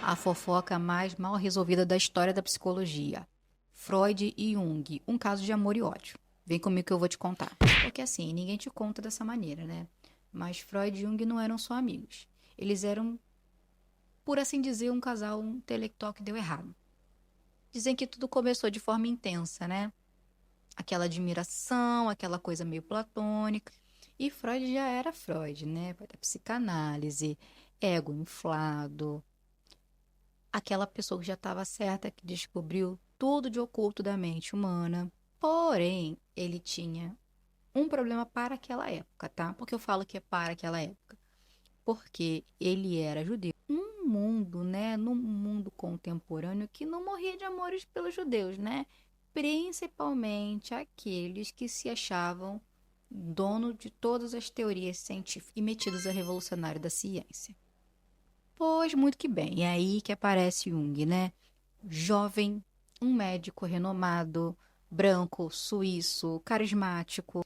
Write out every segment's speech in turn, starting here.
A fofoca mais mal resolvida da história da psicologia. Freud e Jung, um caso de amor e ódio. Vem comigo que eu vou te contar. Porque assim, ninguém te conta dessa maneira, né? Mas Freud e Jung não eram só amigos. Eles eram, por assim dizer, um casal intelectual que deu errado. Dizem que tudo começou de forma intensa, né? Aquela admiração, aquela coisa meio platônica. E Freud já era Freud, né? Da psicanálise, ego inflado, aquela pessoa que já estava certa, que descobriu tudo de oculto da mente humana. Porém, ele tinha um problema para aquela época, tá? Por que eu falo que é para aquela época? Porque ele era judeu. Um mundo, né? Num mundo contemporâneo que não morria de amores pelos judeus, né? Principalmente aqueles que se achavam dono de todas as teorias científicas e metidos a revolucionário da ciência. Pois muito que bem, é aí que aparece Jung, né? Jovem, um médico renomado, branco, suíço, carismático.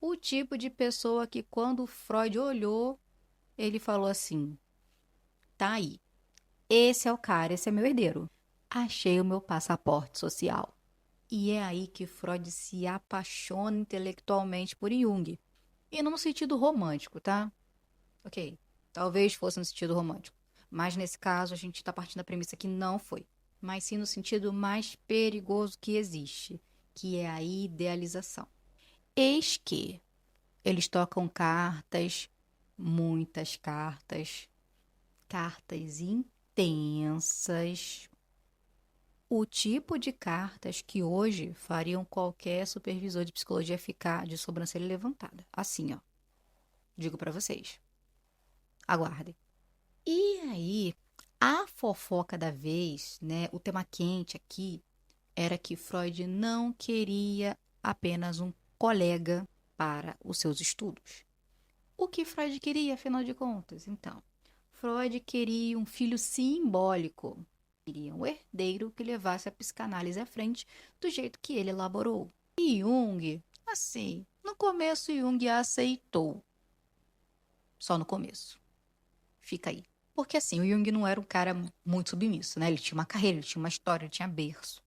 O tipo de pessoa que quando Freud olhou, ele falou assim: tá aí, esse é o cara, esse é meu herdeiro. Achei o meu passaporte social. E é aí que Freud se apaixona intelectualmente por Jung. E não no sentido romântico, tá? Ok, talvez fosse no sentido romântico. Mas nesse caso, a gente está partindo da premissa que não foi. Mas sim no sentido mais perigoso que existe, que é a idealização. Eis que eles tocam cartas, muitas cartas, cartas intensas. O tipo de cartas que hoje fariam qualquer supervisor de psicologia ficar de sobrancelha levantada. Assim, ó. Digo para vocês. Aguardem. E aí, a fofoca da vez, né? O tema quente aqui era que Freud não queria apenas um colega para os seus estudos. O que Freud queria, afinal de contas? Então, Freud queria um filho simbólico. Queria um herdeiro que levasse a psicanálise à frente do jeito que ele elaborou. E Jung, assim, no começo Jung aceitou. Só no começo. Fica aí. Porque assim, o Jung não era um cara muito submisso, né? Ele tinha uma carreira, ele tinha uma história, ele tinha berço.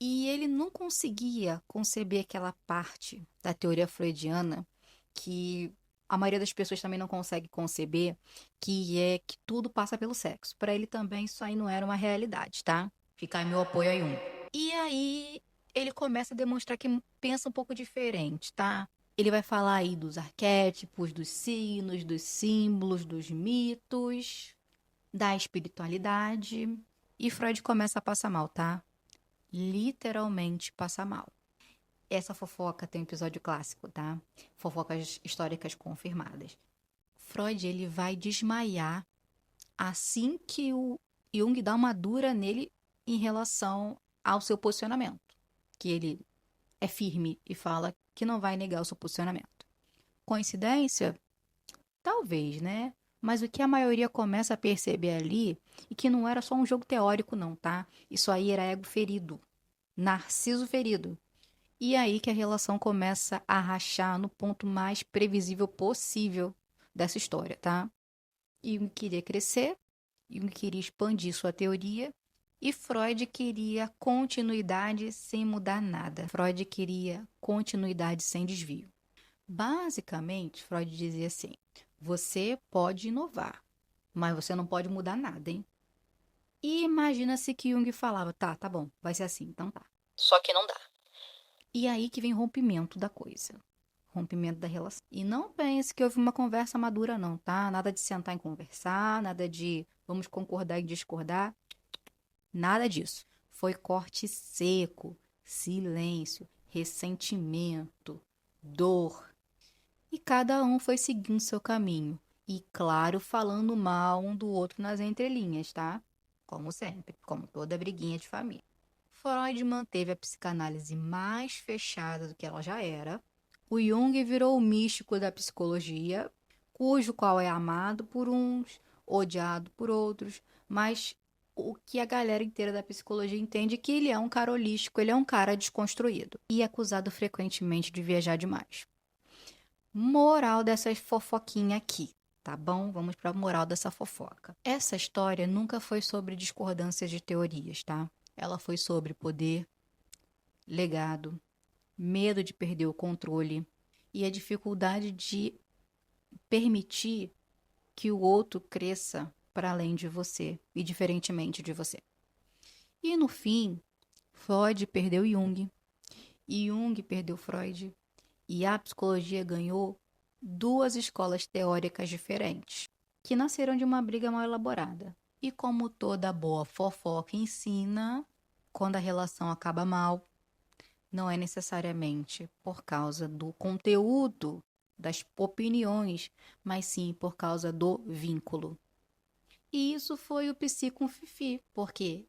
E ele não conseguia conceber aquela parte da teoria freudiana que a maioria das pessoas também não consegue conceber, que é que tudo passa pelo sexo. Para ele também isso aí não era uma realidade, tá? Fica aí meu apoio a Jung. E aí ele começa a demonstrar que pensa um pouco diferente, tá? Ele vai falar aí dos arquétipos, dos signos, dos símbolos, dos mitos, da espiritualidade. E Freud começa a passar mal, tá? Literalmente passa mal. Essa fofoca tem um episódio clássico, tá? Fofocas históricas confirmadas. Freud, ele vai desmaiar assim que o Jung dá uma dura nele em relação ao seu posicionamento. Que ele é firme e fala que não vai negar o seu posicionamento. Coincidência? Talvez, né? Mas o que a maioria começa a perceber ali, e que não era só um jogo teórico, não, tá? Isso aí era ego ferido, narciso ferido. E aí que a relação começa a rachar no ponto mais previsível possível dessa história, tá? Jung queria crescer, Jung queria expandir sua teoria, e Freud queria continuidade sem mudar nada. Freud queria continuidade sem desvio. Basicamente, Freud dizia assim: você pode inovar, mas você não pode mudar nada, hein? E imagina-se que Jung falava: tá bom, vai ser assim, então tá. Só que não dá. E aí que vem o rompimento da coisa. Rompimento da relação. E não pense que houve uma conversa madura, não, tá? Nada de sentar e conversar, nada de vamos concordar e discordar. Nada disso. Foi corte seco, silêncio, ressentimento, dor. E cada um foi seguindo seu caminho. E, claro, falando mal um do outro nas entrelinhas, tá? Como sempre, como toda briguinha de família. Freud manteve a psicanálise mais fechada do que ela já era. O Jung virou o místico da psicologia, cujo qual é amado por uns, odiado por outros, mas o que a galera inteira da psicologia entende é que ele é um cara holístico, ele é um cara desconstruído e acusado frequentemente de viajar demais. Moral dessas fofoquinhas aqui. Tá bom? Vamos para a moral dessa fofoca. Essa história nunca foi sobre discordâncias de teorias, tá? Ela foi sobre poder, legado, medo de perder o controle e a dificuldade de permitir que o outro cresça para além de você e diferentemente de você. E no fim, Freud perdeu Jung, e Jung perdeu Freud, e a psicologia ganhou duas escolas teóricas diferentes, que nasceram de uma briga mal elaborada. E como toda boa fofoca ensina, quando a relação acaba mal, não é necessariamente por causa do conteúdo das opiniões, mas sim por causa do vínculo. E isso foi o Psi com Fifi, porque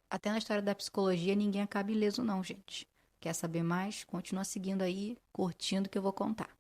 até na história da psicologia ninguém acaba ileso não, gente. Quer saber mais? Continua seguindo aí, curtindo que eu vou contar.